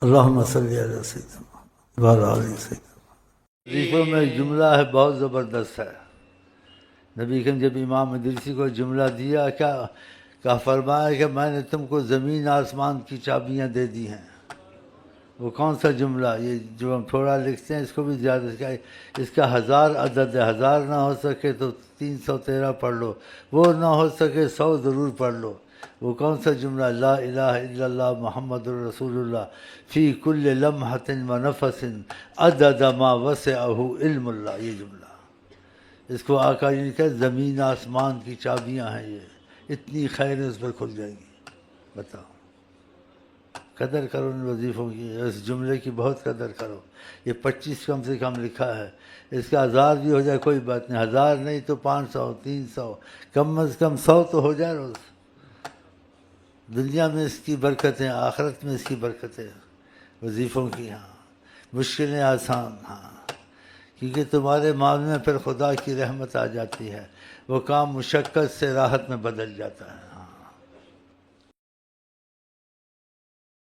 اللہم صلی علی سیدنا وعلی آل سیدنا۔ وظیفوں میں ایک جملہ ہے بہت زبردست ہے۔ نبی کریم جب امام ادریسی کو جملہ دیا کیا فرمایا کہ میں نے تم کو زمین آسمان کی چابیاں دے دی ہیں۔ وہ کون سا جملہ؟ یہ جو ہم تھوڑا لکھتے ہیں اس کو بھی زیادہ اس کا 1000 عدد ہے، 1000 نہ ہو سکے تو 313 پڑھ لو، وہ نہ ہو سکے 100 ضرور پڑھ لو۔ وہ کون سا جملہ؟ لا الہ الا اللہ محمد الرسول اللہ فی کل لمحۃ و نفس عدد ما وسعہ علم اللہ۔ یہ جملہ اس کو آقا جی نے کہا زمین آسمان کی چابیاں ہیں، یہ اتنی خیریں اس پر کھل جائیں گی۔ بتاؤ، قدر کرو ان وظیفوں کی، اس جملے کی بہت قدر کرو۔ یہ 25 کم سے کم لکھا ہے، اس کا 1000 بھی ہو جائے کوئی بات نہیں، 1000 نہیں تو 500 300 کم از کم 100 تو ہو جائے روز۔ دنیا میں اس کی برکتیں، آخرت میں اس کی برکتیں وظیفوں کی۔ ہاں مشکلیں آسان، ہاں کیونکہ تمہارے معاملے میں پھر خدا کی رحمت آ جاتی ہے، وہ کام مشقت سے راحت میں بدل جاتا ہے۔